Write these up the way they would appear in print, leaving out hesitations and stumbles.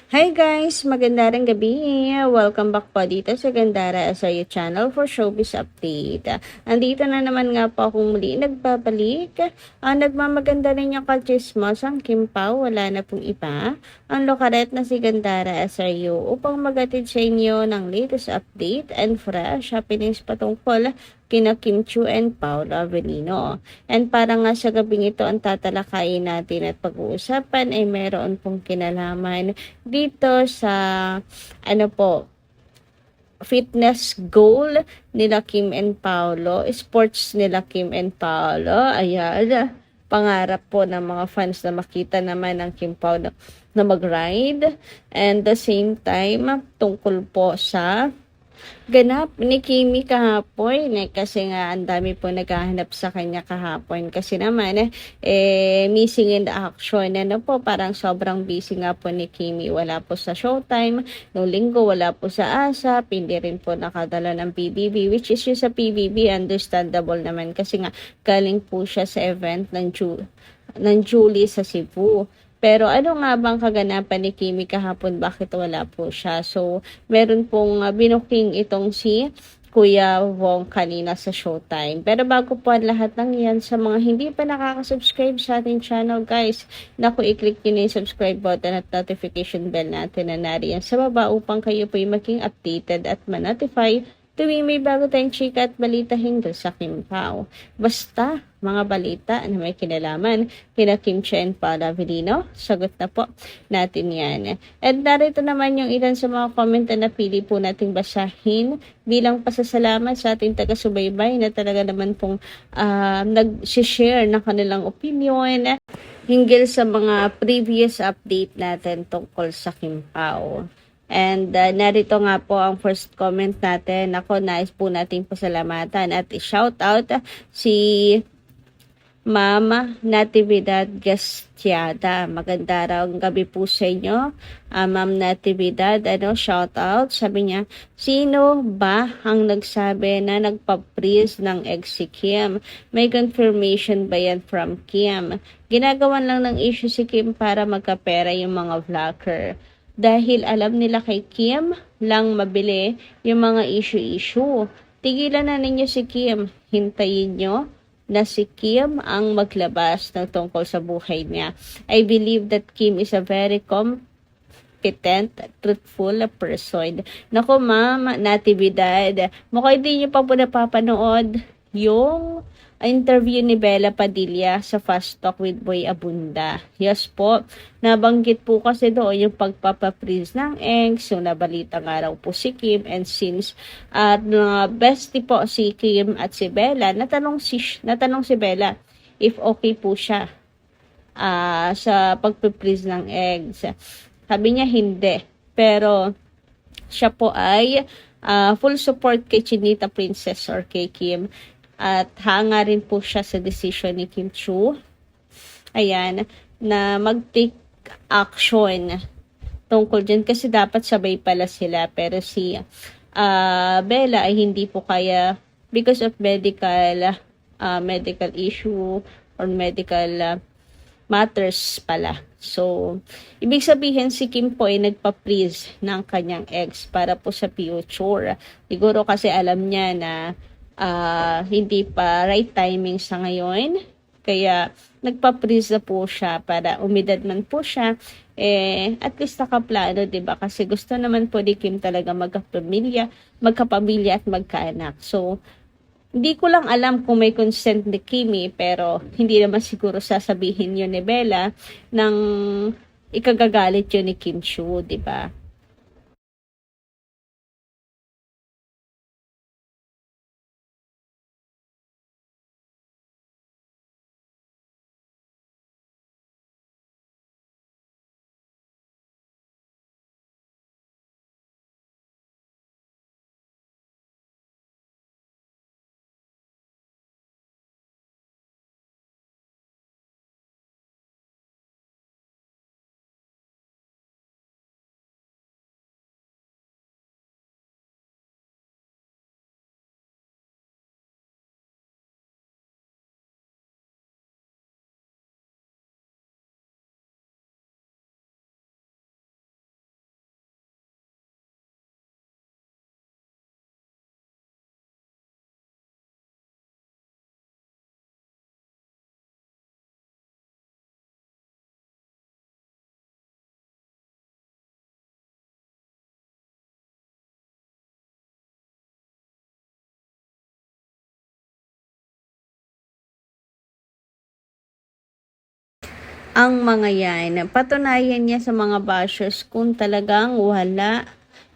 Hi guys! Magandang gabi! Welcome back po dito sa Gandara SRU channel for showbiz update. Andito na naman nga po akong muli nagbabalik. Nagmamaganda rin yung kalchismos ang Kim Pao, wala na pong iba. Ang lokaret na si Gandara SRU upang magatid sa inyo ng latest update and fresh happenings patungkol kina Kim Chiu and Paolo Avellino. And para nga sa gabing ito ang tatalakayin natin at pag-uusapan ay meron pong kinalaman dito sa fitness goal nila Kim and Paolo, sports nila Kim and Paolo. Ayan, pangarap po ng mga fans na makita naman ng Kim Paolo na mag-ride, and the same time tungkol po sa ganap ni Kimi kahapon, kasi nga ang dami po naghahanap sa kanya kahapon kasi naman missing in the action. Parang sobrang busy nga po ni Kimi, wala po sa Showtime nung linggo, wala po sa ASAP, hindi rin po nakadala ng PBB, which is yung sa PBB understandable naman kasi nga galing po siya sa event ng Julie sa Cebu. Pero ano nga bang kaganapan ni Kimi kahapon? Bakit wala po siya? So, meron pong binuking itong si Kuya Wong kanina sa Showtime. Pero bago po ang lahat ng yan, sa mga hindi pa nakaka-subscribe sa ating channel, guys, naku, i-click nyo na yung subscribe button at notification bell natin na nariyan sa baba upang kayo po yung maging updated at ma-notify tuwing may bago tayong chika at balita hinggil sa Kim Pao. Basta, mga balita na may kinalaman kina Kim Chiu and Paolo Avellino, sagot na po natin yan. At narito naman yung ilan sa mga comment na napili po nating basahin bilang pasasalamat sa ating taga-subaybay na talaga naman pong nag-share ng kanilang opinion hinggil sa mga previous update natin tungkol sa Kim Pao. And narito nga po ang first comment natin. Ako, nais po nating pasalamatan at i-shout out si Mama Natividad Gastiada. Maganda raw ang gabi po sa inyo. Ma'am Natividad, shout out. Sabi niya, sino ba ang nagsabi na nagpa-freeze ng ex si Kim? May confirmation ba yan from Kim? Ginagawan lang ng issue si Kim para magkapera yung mga vlogger. Dahil alam nila kay Kim lang mabili yung mga issue-issue. Tigilan na ninyo si Kim. Hintayin nyo na si Kim ang maglabas ng tungkol sa buhay niya. I believe that Kim is a very competent, truthful person. Nako, Ma'am Natividad, mukhang hindi nyo pa po napapanood yung interview ni Bella Padilla sa Fast Talk with Boy Abunda. Yes po, nabanggit po kasi doon yung pagpapapreeze ng eggs, yung nabalita nga raw po si Kim, and since bestie po si Kim at si Bella, natanong si Bella if okay po siya sa pagpapreeze ng eggs. Sabi niya hindi, pero siya po ay full support kay Chinita Princess or kay Kim. At hanga rin po siya sa decision ni Kim Chiu. Ayan, na mag-take action tungkol dyan kasi dapat sabay pala sila. Pero si Bella ay hindi po kaya because of medical issue or medical matters pala. So, ibig sabihin si Kim po ay nagpa-freeze ng kanyang ex para po sa future. Siguro kasi alam niya na hindi pa right timing sa ngayon. Kaya nagpa-freeze na po siya para umidad man po siya. At least nakaplano, diba? Kasi gusto naman po ni Kim talaga magkapamilya at magkaanak. So, hindi ko lang alam kung may consent ni Kimi, pero hindi naman siguro sasabihin yun ni Bella nang ikagagalit yun ni Kim Chiu, diba? ang mga yan. Patunayan niya sa mga bashers kung talagang wala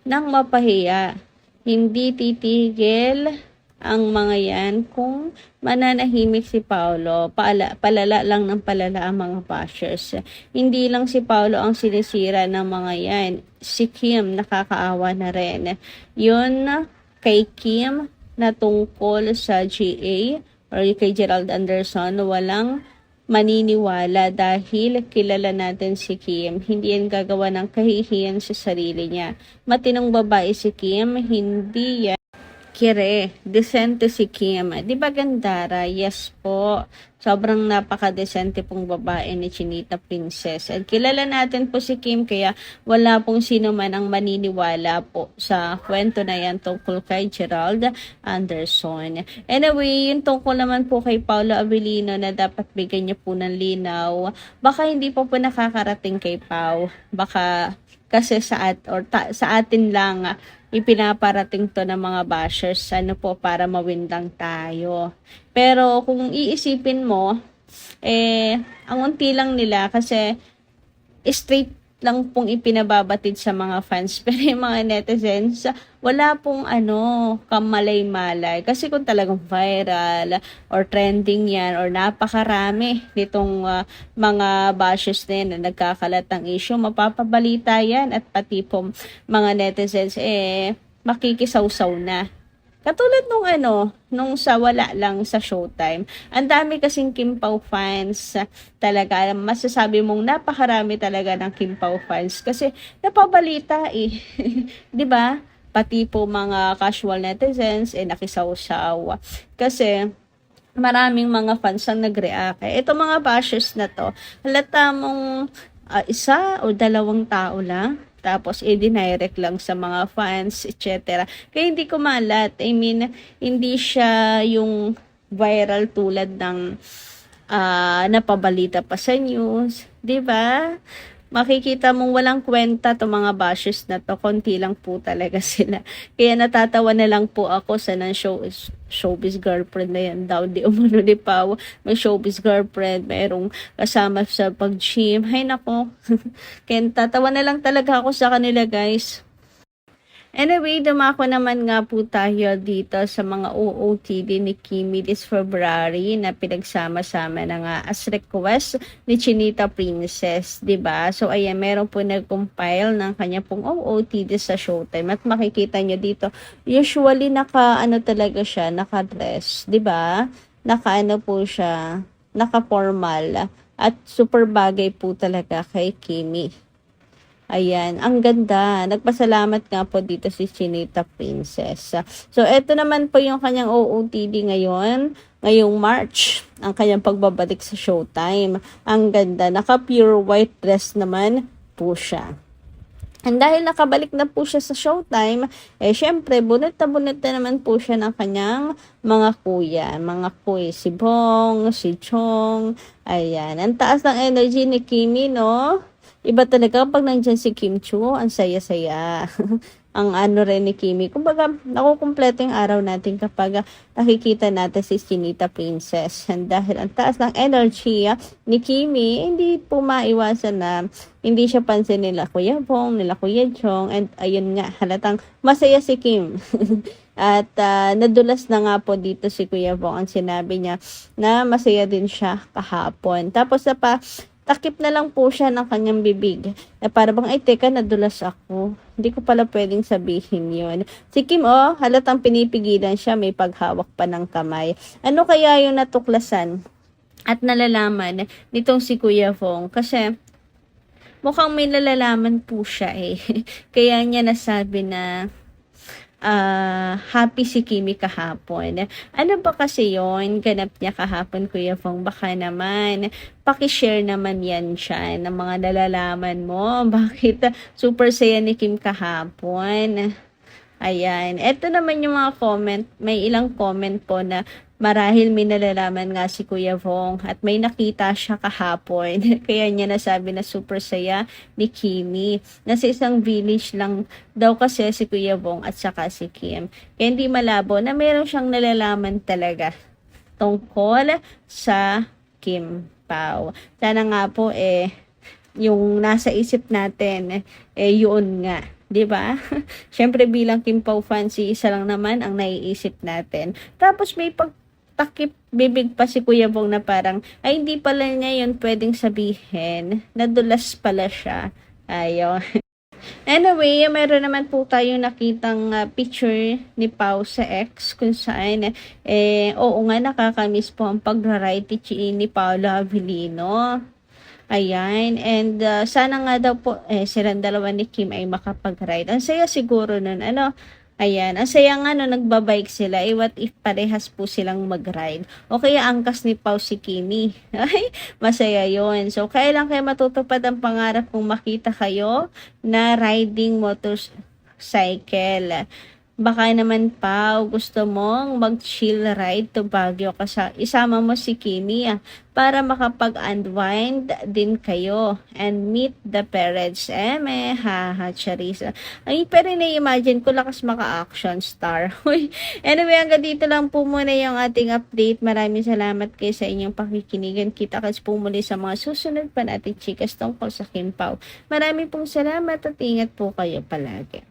ng mapahiya. Hindi titigil ang mga yan kung mananahimik si Paolo. Palala lang ng palala ang mga bashers. Hindi lang si Paolo ang sinisira ng mga yan. Si Kim nakakaawa na rin. Yun kay Kim na tungkol sa GA or kay Gerald Anderson, walang maniniwala dahil kilala natin si Kim. Hindi yan gagawa ng kahihiyan sa sarili niya. Matinong babae si Kim, hindi yan kire. Decente si Kim. Di ba gandara? Yes po. Sobrang napaka-decente pong babae ni Chinita Princess. At kilala natin po si Kim kaya wala pong sino man ang maniniwala po sa kwento na yan tungkol kay Gerald Anderson. Anyway, yung tungkol naman po kay Paolo Abilino na dapat bigyan niya po ng linaw. Baka hindi po nakakarating kay Pau. Baka kasi sa atin lang ipinaparating to ng mga bashers po para mawindang tayo. Pero kung iisipin mo, ang unti lang nila kasi straight lang pong ipinababatid sa mga fans. Pero yung mga netizens, wala pong kamalay-malay. Kasi kung talagang viral or trending yan or napakarami nitong mga bashes na yan na nagkakalat ng issue, mapapabalita yan at pati po mga netizens makikisawsaw na. Katulad nung sa wala lang sa Showtime. Ang dami kasing Kim Pao fans talaga. Masasabi mong napakarami talaga ng Kim Pao fans kasi napabalita 'Di ba? Pati po mga casual netizens nakisawsaw. Kasi maraming mga fans ang nag-react. Ito mga bashers na to, halata mong isa o dalawang tao lang tapos i-direct lang sa mga fans, etc. Kaya hindi ko malat. I mean, hindi siya yung viral tulad ng napabalita pa sa news, 'di ba? Makikita mong walang kwenta to mga bashes na to, konti lang po talaga sila. Kaya natatawa na lang po ako sa showbiz girlfriend na yan daw. Di umano ni Pao, may showbiz girlfriend, mayroong kasama sa pag-gym. Hay nako, kaya tatawa na lang talaga ako sa kanila guys. Anyway, dumako naman nga po tayo dito sa mga OOTD ni Kimi this February na pinagsama-sama na nga as request ni Chinita Princess, 'di ba? So ayan, meron po nag-compile ng kanya pong OOTD sa Showtime at makikita niyo dito, usually talaga siya, naka-dress, 'di ba? Po siya, naka-formal at super bagay po talaga kay Kimi. Ayan, ang ganda. Nagpasalamat nga po dito si Chinita Princess. So, eto naman po yung kanyang OOTD ngayong March. Ang kanyang pagbabalik sa Showtime. Ang ganda. Naka-pure white dress naman po siya. And dahil nakabalik na po siya sa Showtime, syempre, bunot na naman po siya ng kanyang mga kuya. Mga kuya, si Bong, si Chong. Ayan, ang taas ng energy ni Kimi, no? Iba talaga pag nandyan si Kim Chu, ang saya-saya. Ang rin ni Kimi. Kumbaga, nakukumpleto yung araw natin kapag nakikita natin si Chinita Princess. And dahil ang taas ng energy ni Kimi, hindi po maiwasan na hindi siya pansin nila Kuya Bong, nila Kuya Chong. And ayun nga, halatang masaya si Kim. At nadulas na nga po dito si Kuya Bong. Ang sinabi niya na masaya din siya kahapon. Tapos takip na lang po siya ng kanyang bibig. Na para bang, teka, nadulas ako. Hindi ko pala pwedeng sabihin yun. Si Kim, halatang pinipigilan siya, may paghawak pa ng kamay. Ano kaya yung natuklasan at nalalaman nitong si Kuya Bong? Kasi mukhang may nalalaman po siya Kaya niya nasabi na happy si Kimi kahapon. Ano ba kasi yon ganap niya kahapon, Kuya Bong? Baka naman, pakishare naman yan siya ng mga nalalaman mo. Bakit super saya ni Kim kahapon? Ayan. Ito naman yung mga comment. May ilang comment po na marahil may nalalaman nga si Kuya Bong at may nakita siya kahapon. Kaya niya nasabi na super saya ni Kimi. Nasa isang village lang daw kasi si Kuya Bong at saka si Kim. Kaya hindi malabo na meron siyang nalalaman talaga tungkol sa Kim Pao. Sana nga po yung nasa isip natin yun nga, 'di ba? Syempre bilang Kim Pao fans, isa lang naman ang naiisip natin. Tapos may pagtakip bibig pa si Kuya Bong na parang ay hindi pala niya yun pwedeng sabihin, nadulas pala siya. Ayun. Anyway, meron naman po tayong nakitang picture ni Pao sa X kung saan oo nga nakakamiss po ang pagra-ride ni Paolo Avellino. Ayan, and sana nga daw po silang dalawa ni Kim ay makapag-ride. Ang saya siguro nun, ano? Ayan, ang saya nga no, nagbabike sila. What if parehas po silang mag-ride? O kaya angkas ni Pao si Kimi. Ay, masaya yon. So, kailan kayo matutupad ang pangarap kung makita kayo na riding motorcycle? Baka naman Pao, gusto mong mag-chill ride to Baguio isama mo si Kimi para makapag-unwind din kayo and meet the parents. Haha, Charissa. Ay, pero na-imagine ko lakas maka-action star. Anyway, hanggang dito lang po muna yung ating update. Maraming salamat kayo sa inyong pakikinigan. Kita kasi po muli sa mga susunod pa natin chikas tungkol sa Kim Pao. Maraming pong salamat at ingat po kayo palagi.